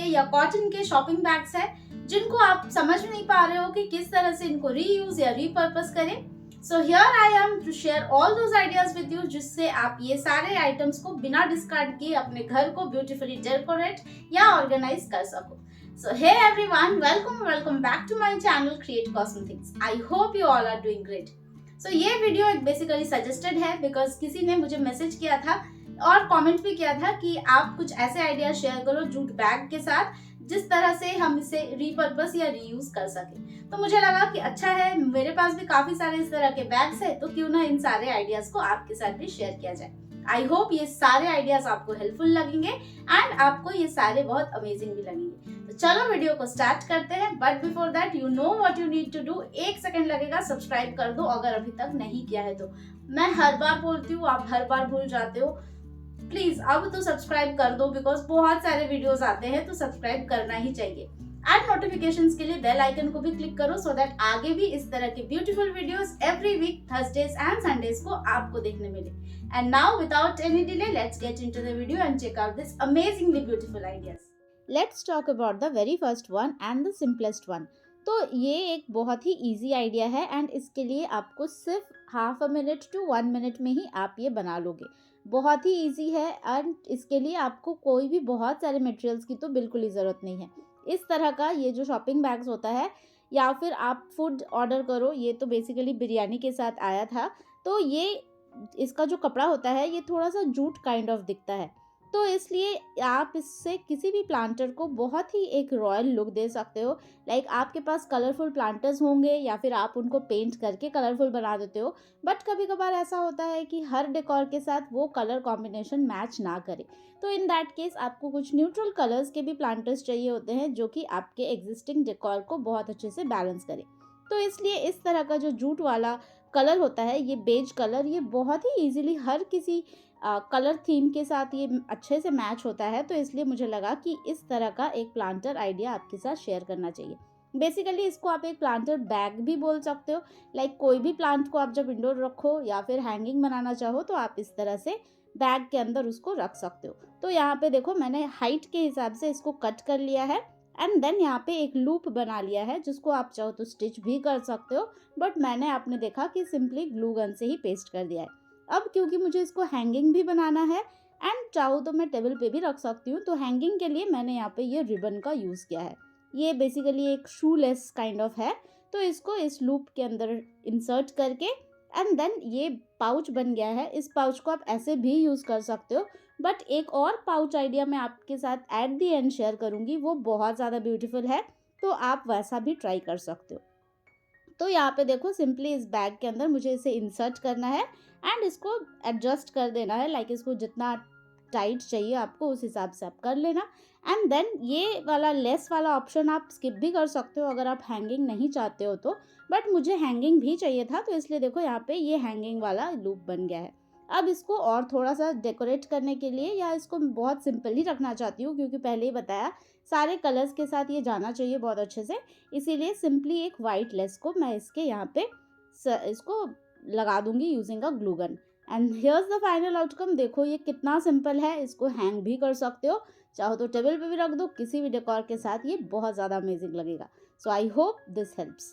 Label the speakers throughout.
Speaker 1: या कॉटन के shopping bags है जिनको आप समझ नहीं पा रहे हो कि किस तरह से इनको रीयूज या रीपर्पस करें। So here I am to share all those ideas with you, जिससे आप ये सारे आइटम्स को बिना डिस्कार्ड किए अपने घर को ब्यूटीफुली डेकोरेट या ऑर्गेनाइज कर सको। So hey everyone, welcome back to my channel Create Cosmo Things. I hope you all are doing great. So ये वीडियो एक बेसिकली सजेस्टेड है बिकॉज किसी ने मुझे मैसेज किया था और कमेंट भी किया था कि आप कुछ ऐसे आइडिया शेयर करो जूट बैग के साथ जिस तरह से हम इसे रीपर्पस या रीयूज कर सके। तो मुझे लगा कि अच्छा है, मेरे पास भी काफी सारे इस तरह के बैग्स है, तो क्यों ना इन सारे आइडियाज को आपके साथ भी शेयर किया जाए। आई होप ये सारे आइडियाज आपको हेल्पफुल लगेंगे एंड आपको ये सारे बहुत अमेजिंग भी लगेंगे। तो चलो वीडियो को स्टार्ट करते हैं, but before that you know what you need to do. 1 second लगेगा, सब्सक्राइब कर दो अगर अभी तक नहीं किया है तो। मैं हर बार बोलती हूँ, आप हर बार भूल जाते हो। प्लीज अब तो सब्सक्राइब कर दो बिकॉज बहुत सारे वीडियोस आते हैं, तो सब्सक्राइब करना ही चाहिए। एंड नोटिफिकेशंस के लिए बेल आइकन को भी क्लिक करो सो दैट आगे भी इस तरह के beautiful videos every week Thursdays and Sundays को आपको देखने मिले। And now without any delay let's get into the video and check out this amazingly beautiful ideas. Let's talk about the very first one and the simplest one. तो ये एक बहुत ही easy idea है एंड इसके लिए आपको सिर्फ half a minute to 1 minute में ही आप ये बना लोगे। बहुत ही इजी है एंड इसके लिए आपको कोई भी बहुत सारे मटेरियल्स की तो बिल्कुल ही ज़रूरत नहीं है। इस तरह का ये जो शॉपिंग बैग्स होता है या फिर आप फूड ऑर्डर करो, ये तो बेसिकली बिरयानी के साथ आया था। तो ये इसका जो कपड़ा होता है ये थोड़ा सा जूट काइंड ऑफ दिखता है, तो इसलिए आप इससे किसी भी प्लांटर को बहुत ही एक रॉयल लुक दे सकते हो। लाइक आपके पास कलरफुल प्लांटर्स होंगे या फिर आप उनको पेंट करके कलरफुल बना देते हो, बट कभी कभार ऐसा होता है कि हर डेकोर के साथ वो कलर कॉम्बिनेशन मैच ना करे। तो इन दैट केस आपको कुछ न्यूट्रल कलर्स के भी प्लांटर्स चाहिए होते हैं जो कि आपके एग्जिस्टिंग डेकोर को बहुत अच्छे से बैलेंस करे। तो इसलिए इस तरह का जो जूट वाला कलर होता है, ये बेज कलर, ये बहुत ही ईजिली हर किसी कलर थीम के साथ ये अच्छे से मैच होता है। तो इसलिए मुझे लगा कि इस तरह का एक प्लांटर आइडिया आपके साथ शेयर करना चाहिए। बेसिकली इसको आप एक प्लांटर बैग भी बोल सकते हो। लाइक कोई भी प्लांट को आप जब इंडोर रखो या फिर हैंगिंग बनाना चाहो तो आप इस तरह से बैग के अंदर उसको रख सकते हो। तो यहाँ पे देखो मैंने हाइट के हिसाब से इसको कट कर लिया है एंड देन यहाँ पे एक लूप बना लिया है जिसको आप चाहो तो स्टिच भी कर सकते हो, बट मैंने आपने देखा कि सिंपली ग्लू गन से ही पेस्ट कर दिया है। अब क्योंकि मुझे इसको हैंगिंग भी बनाना है एंड चाहो तो मैं टेबल पे भी रख सकती हूँ, तो हैंगिंग के लिए मैंने यहाँ पे ये रिबन का यूज़ किया है। ये बेसिकली एक शू लेस काइंड ऑफ है, तो इसको इस लूप के अंदर इंसर्ट करके एंड देन ये पाउच बन गया है। इस पाउच को आप ऐसे भी यूज़ कर सकते हो, बट एक और पाउच आइडिया मैं आपके साथ एट दी एंड शेयर करूँगी, वो बहुत ज़्यादा ब्यूटीफुल है, तो आप वैसा भी ट्राई कर सकते हो। तो यहाँ पे देखो सिंपली इस बैग के अंदर मुझे इसे इंसर्ट करना है एंड इसको एडजस्ट कर देना है। लाइक इसको जितना टाइट चाहिए आपको उस हिसाब से आप कर लेना। एंड देन ये वाला लेस वाला ऑप्शन आप स्किप भी कर सकते हो अगर आप हैंगिंग नहीं चाहते हो तो, बट मुझे हैंगिंग भी चाहिए था, तो इसलिए देखो यहाँ पे ये हैंगिंग वाला लूप बन गया है। अब इसको और थोड़ा सा डेकोरेट करने के लिए, या इसको बहुत सिंपल ही रखना चाहती हूँ क्योंकि पहले ही बताया सारे कलर्स के साथ ये जाना चाहिए बहुत अच्छे से, इसीलिए सिंपली एक वाइट लेस को मैं इसके यहाँ पे इसको लगा दूंगी using a glue gun. And here's the final outcome. देखो ये कितना सिंपल है, इसको हैंग भी कर सकते हो, चाहो तो टेबल पे भी रख दो, किसी भी डेकोर के साथ ये बहुत ज़्यादा अमेजिंग लगेगा। So I hope this helps.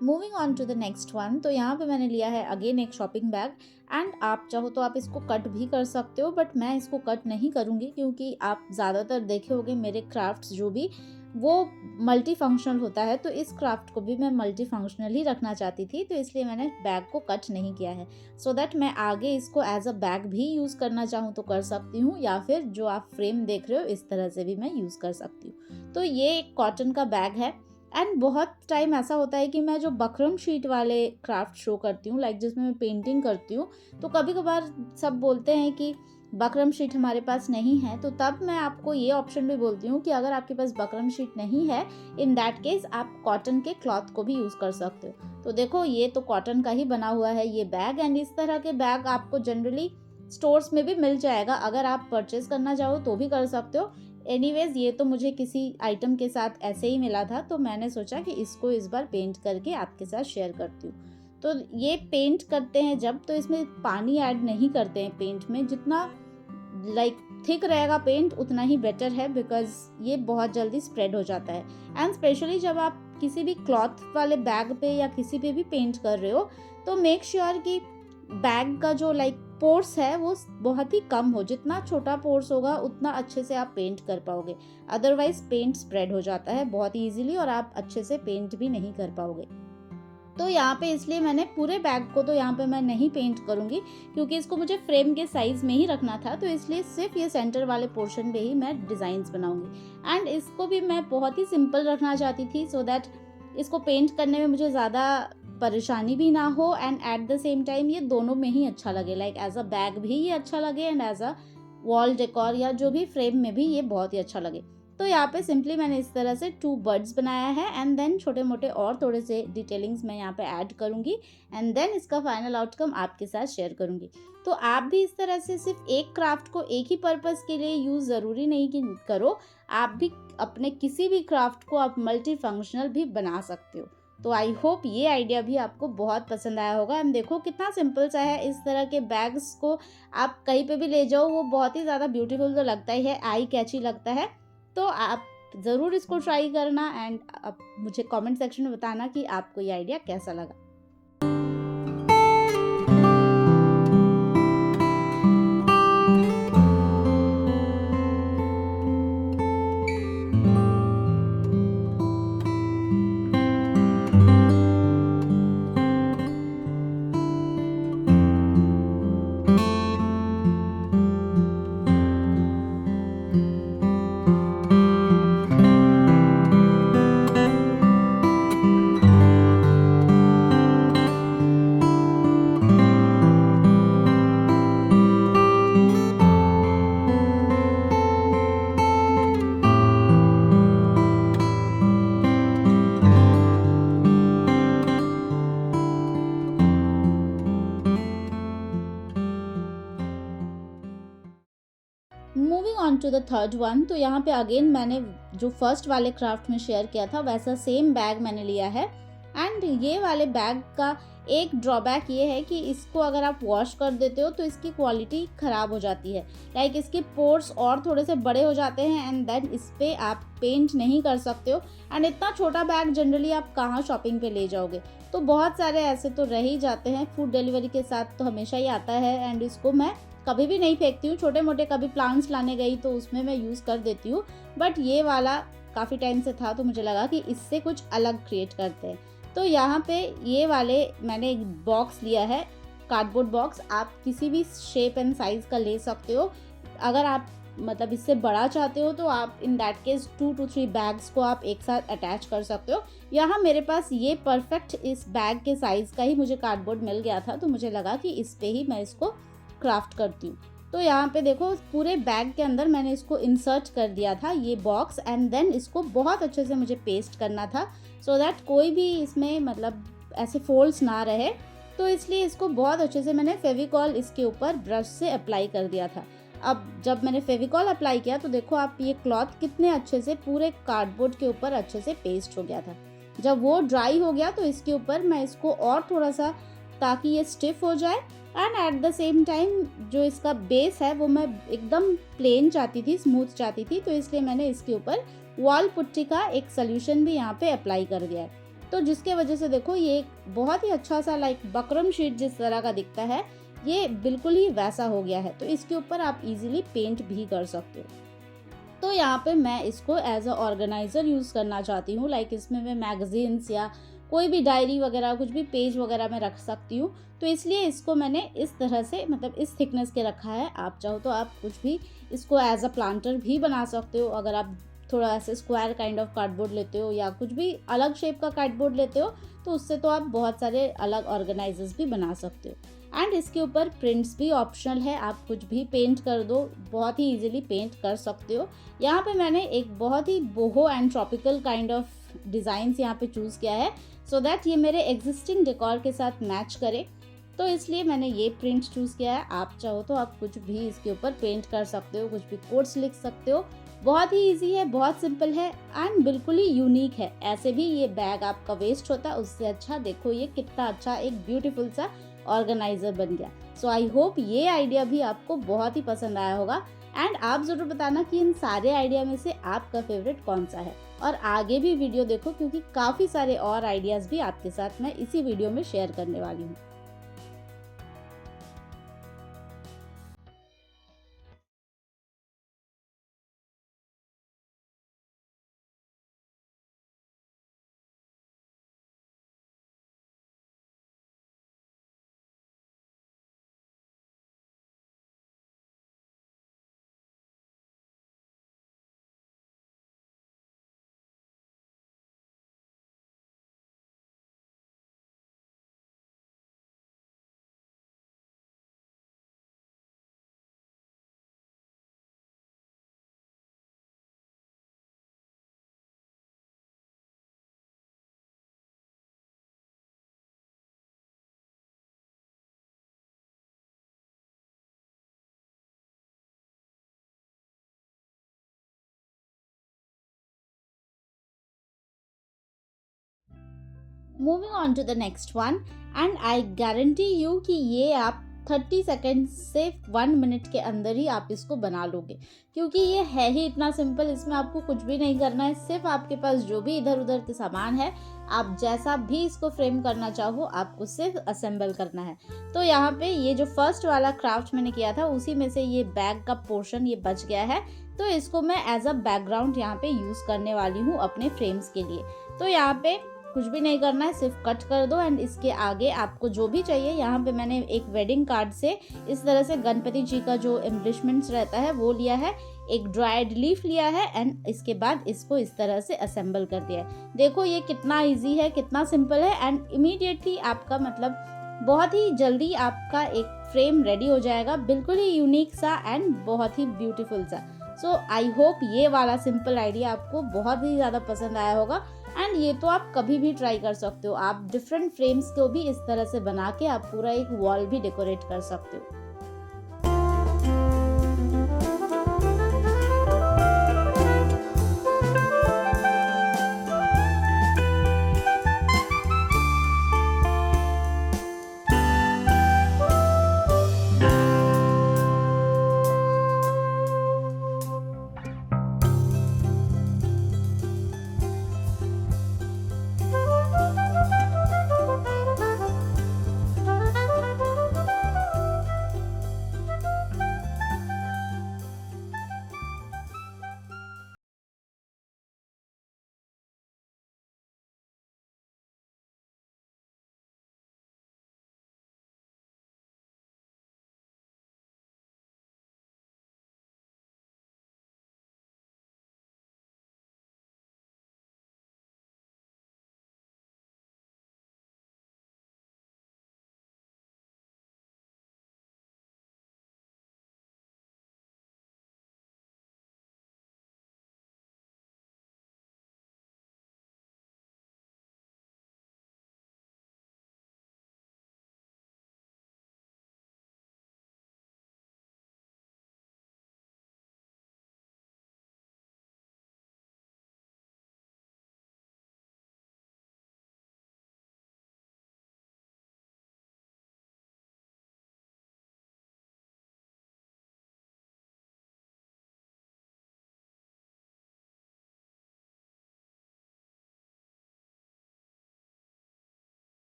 Speaker 1: Moving on to the next one. तो यहाँ पे मैंने लिया है अगेन एक शॉपिंग बैग एंड आप चाहो तो आप इसको कट भी कर सकते हो, बट मैं इसको कट नहीं करूँगी क्योंकि आप ज़्यादातर देखे होंगे मेरे क्राफ्ट्स जो भी वो मल्टी फंक्शनल होता है, तो इस क्राफ्ट को भी मैं मल्टी फंक्शनल ही रखना चाहती थी, तो इसलिए मैंने बैग को कट नहीं किया है सो दैट मैं आगे इसको एज अ बैग भी यूज़ करना चाहूँ तो कर सकती हूँ, या फिर जो आप फ्रेम देख रहे हो इस तरह से भी मैं यूज़ कर सकती हूँ। तो ये एक कॉटन का बैग है एंड बहुत टाइम ऐसा होता है कि मैं जो बकरम शीट वाले क्राफ्ट शो करती हूँ, लाइक जिसमें मैं पेंटिंग करती हूँ, तो कभी कभार सब बोलते हैं कि बकरम शीट हमारे पास नहीं है, तो तब मैं आपको ये ऑप्शन भी बोलती हूँ कि अगर आपके पास बकरम शीट नहीं है, इन दैट केस आप कॉटन के क्लॉथ को भी यूज़ कर सकते हो। तो देखो ये तो कॉटन का ही बना हुआ है ये बैग, एंड इस तरह के बैग आपको जनरली स्टोर्स में भी मिल जाएगा, अगर आप परचेज करना चाहो तो भी कर सकते हो। एनीवेज ये तो मुझे किसी आइटम के साथ ऐसे ही मिला था, तो मैंने सोचा कि इसको इस बार पेंट करके आपके साथ शेयर करती हूँ। तो ये पेंट करते हैं जब, तो इसमें पानी ऐड नहीं करते हैं पेंट में, जितना लाइक थिक रहेगा पेंट उतना ही बेटर है, बिकॉज ये बहुत जल्दी स्प्रेड हो जाता है। एंड स्पेशली जब आप किसी भी क्लॉथ वाले बैग पे या किसी पे भी पेंट कर रहे हो, तो मेक श्योर कि बैग का जो लाइक पोर्स है वो बहुत ही कम हो। जितना छोटा पोर्स होगा उतना अच्छे से आप पेंट कर पाओगे, अदरवाइज पेंट स्प्रेड हो जाता है बहुत ही ईजिली और आप अच्छे से पेंट भी नहीं कर पाओगे। तो यहाँ पे इसलिए मैंने पूरे बैग को तो यहाँ पे मैं नहीं पेंट करूँगी, क्योंकि इसको मुझे फ्रेम के साइज में ही रखना था, तो इसलिए सिर्फ ये सेंटर वाले पोर्शन पे ही मैं डिज़ाइंस बनाऊँगी। एंड इसको भी मैं बहुत ही सिंपल रखना चाहती थी, सो दैट इसको पेंट करने में मुझे ज़्यादा परेशानी भी ना हो, and at the same time ये दोनों में ही अच्छा लगे, लाइक एज अ बैग भी ये अच्छा लगे and as a wall decor या जो भी फ्रेम में भी ये बहुत ही अच्छा लगे। तो यहाँ पे सिंपली मैंने इस तरह से 2 बर्ड्स बनाया है, एंड देन छोटे मोटे और थोड़े से डिटेलिंग्स मैं यहाँ पे ऐड करूँगी, एंड देन इसका फाइनल आउटकम आपके साथ शेयर करूँगी। तो आप भी इस तरह से सिर्फ एक क्राफ्ट को एक ही पर्पज़ के लिए यूज़ ज़रूरी नहीं कि करो, आप भी अपने किसी भी क्राफ्ट को आप मल्टी फंक्शनल भी बना सकते हो। तो आई होप ये आइडिया भी आपको बहुत पसंद आया होगा। एंड देखो कितना सिंपल सा है, इस तरह के बैग्स को आप कहीं पे भी ले जाओ वो बहुत ही ज़्यादा ब्यूटीफुल तो लगता ही है, आई कैची लगता है। तो आप ज़रूर इसको ट्राई करना, एंड आप मुझे कमेंट सेक्शन में बताना कि आपको ये आइडिया कैसा लगा। Moving on to the third one, तो यहाँ पे अगेन मैंने जो फर्स्ट वाले क्राफ्ट में शेयर किया था वैसा सेम बैग मैंने लिया है। एंड ये वाले बैग का एक ड्रॉबैक ये है कि इसको अगर आप वॉश कर देते हो तो इसकी क्वालिटी ख़राब हो जाती है, लाइक इसके पोर्स और थोड़े से बड़े हो जाते हैं, एंड देन इस पर आप पेंट नहीं कर सकते हो। एंड इतना छोटा बैग जनरली आप कहाँ शॉपिंग पे ले जाओगे, तो बहुत सारे ऐसे तो रह ही जाते हैं। फूड डिलीवरी के साथ तो हमेशा ही आता है, एंड इसको मैं कभी भी नहीं फेंकती हूँ। छोटे मोटे कभी प्लांट्स लाने गई तो उसमें मैं यूज़ कर देती हूँ, बट ये वाला काफ़ी टाइम से था तो मुझे लगा कि इससे कुछ अलग क्रिएट करते हैं। तो यहाँ पे ये वाले मैंने एक बॉक्स लिया है, कार्डबोर्ड बॉक्स, आप किसी भी शेप एंड साइज़ का ले सकते हो। अगर आप मतलब इससे बड़ा चाहते हो तो आप in that case 2 to 3 bags को आप एक साथ अटैच कर सकते हो। यहाँ मेरे पास ये परफेक्ट इस बैग के साइज़ का ही मुझे कार्डबोर्ड मिल गया था, तो मुझे लगा कि इस पे ही मैं इसको क्राफ्ट करती हूँ। तो यहाँ पे देखो पूरे बैग के अंदर मैंने इसको इंसर्ट कर दिया था ये बॉक्स, एंड देन इसको बहुत अच्छे से मुझे पेस्ट करना था, सो दैट कोई भी इसमें मतलब ऐसे फोल्ड्स ना रहे। तो इसलिए इसको बहुत अच्छे से मैंने फेविकॉल इसके ऊपर ब्रश से अप्लाई कर दिया था। अब जब मैंने फेविकॉल अप्लाई किया तो देखो आप ये क्लॉथ कितने अच्छे से पूरे कार्डबोर्ड के ऊपर अच्छे से पेस्ट हो गया था। जब वो ड्राई हो गया तो इसके ऊपर मैं इसको और थोड़ा सा, ताकि ये स्टिफ हो जाए, and at the same time जो इसका बेस है वो मैं एकदम प्लेन चाहती थी, स्मूथ चाहती थी, तो इसलिए मैंने इसके ऊपर वॉल पुट्टी का एक सोल्यूशन भी यहाँ पे अप्लाई कर दिया है। तो जिसके वजह से देखो ये बहुत ही अच्छा सा लाइक बकरम शीट जिस तरह का दिखता है ये बिल्कुल ही वैसा हो गया है। तो इसके ऊपर आप इजीली पेंट भी कर सकते हो। तो यहाँ पे मैं इसको एज अ ऑर्गेनाइज़र यूज़ करना चाहती हूँ, लाइक इसमें मैं मैगजीन्स या कोई भी डायरी वगैरह कुछ भी पेज वगैरह में रख सकती हूँ। तो इसलिए इसको मैंने इस तरह से मतलब इस थिकनेस के रखा है। आप चाहो तो आप कुछ भी इसको एज अ प्लांटर भी बना सकते हो। अगर आप थोड़ा ऐसे स्क्वायर काइंड ऑफ कार्डबोर्ड लेते हो या कुछ भी अलग शेप का कार्डबोर्ड लेते हो, तो उससे तो आप बहुत सारे अलग ऑर्गेनाइजर्स भी बना सकते हो। एंड इसके ऊपर प्रिंट्स भी ऑप्शनल है, आप कुछ भी पेंट कर दो, बहुत ही इजीली पेंट कर सकते हो। यहाँ पे मैंने एक बहुत ही boho and tropical kind of designs यहाँ पे चूज़ किया है, सो दैट ये मेरे एग्जिस्टिंग डेकोर के साथ मैच करे, तो इसलिए मैंने ये प्रिंट चूज़ किया है। आप चाहो तो आप कुछ भी इसके ऊपर पेंट कर सकते हो, कुछ भी कोट्स लिख सकते हो। बहुत ही इजी है, बहुत सिंपल है एंड बिल्कुल ही यूनिक है। ऐसे भी ये बैग आपका वेस्ट होता है, उससे अच्छा देखो ये कितना अच्छा एक ब्यूटीफुल सा ऑर्गेनाइजर बन गया। सो आई होप ये आइडिया भी आपको बहुत ही पसंद आया होगा एंड आप ज़रूर बताना कि इन सारे आइडिया में से आपका फेवरेट कौन सा है। और आगे भी वीडियो देखो, क्योंकि काफ़ी सारे और आइडियाज़ भी आपके साथ मैं इसी वीडियो में शेयर करने वाली हूँ। Moving on to the next one, and I guarantee you कि ये आप 30 सेकेंड से 1 मिनट के अंदर ही आप इसको बना लोगे, क्योंकि ये है ही इतना सिंपल। इसमें आपको कुछ भी नहीं करना है, सिर्फ आपके पास जो भी इधर उधर के सामान है, आप जैसा भी इसको फ्रेम करना चाहो आपको सिर्फ असेंबल करना है। तो यहाँ पे ये जो फर्स्ट वाला क्राफ्ट मैंने किया था, उसी में से ये बैग का पोर्शन ये बच गया है, तो इसको मैं एज अ बैकग्राउंड यहाँ पे यूज़ करने वाली हूँ अपने फ्रेम्स के लिए। तो यहाँ पे कुछ भी नहीं करना है, सिर्फ कट कर दो एंड इसके आगे आपको जो भी चाहिए, यहाँ पे मैंने एक वेडिंग कार्ड से इस तरह से गणपति जी का जो एम्बलिशमेंट्स रहता है वो लिया है, एक ड्राइड लीफ लिया है एंड इसके बाद इसको इस तरह से असेंबल कर दिया है। देखो ये कितना इजी है, कितना सिंपल है एंड इमीडिएटली आपका मतलब बहुत ही जल्दी आपका एक फ्रेम रेडी हो जाएगा, बिल्कुल ही यूनिक सा एंड बहुत ही ब्यूटीफुल सा। सो आई होप ये वाला सिंपल आइडिया आपको बहुत ही ज़्यादा पसंद आया होगा एंड ये तो आप कभी भी ट्राई कर सकते हो। आप डिफरेंट फ्रेम्स को भी इस तरह से बना के आप पूरा एक वॉल भी डेकोरेट कर सकते हो।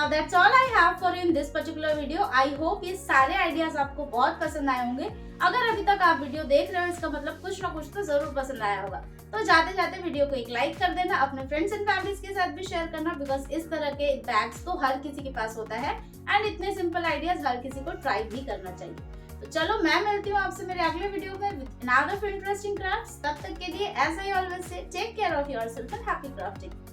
Speaker 1: Now that's all I have for in this particular video. I hope ये सारे आइडियाज आपको बहुत पसंद आए होंगे। अगर अभी तक आप वीडियो देख रहे हो इसका मतलब कुछ ना कुछ तो जरूर पसंद आया होगा। तो जाते जाते वीडियो को एक लाइक कर देना, अपने फ्रेंड्स एंड फैमिलीज के साथ भी शेयर करना, बिकॉज इस तरह के बैग्स तो हर किसी के पास होता है एंड इतने सिंपल आइडियाज हर किसी को ट्राई भी करना चाहिए। तो चलो मैं मिलती हूँ आपसे मेरे अगले वीडियो में विद अनदर इंटरेस्टिंग क्राफ्ट्स। तब तक के लिए as I always say take care of yourself and happy crafting.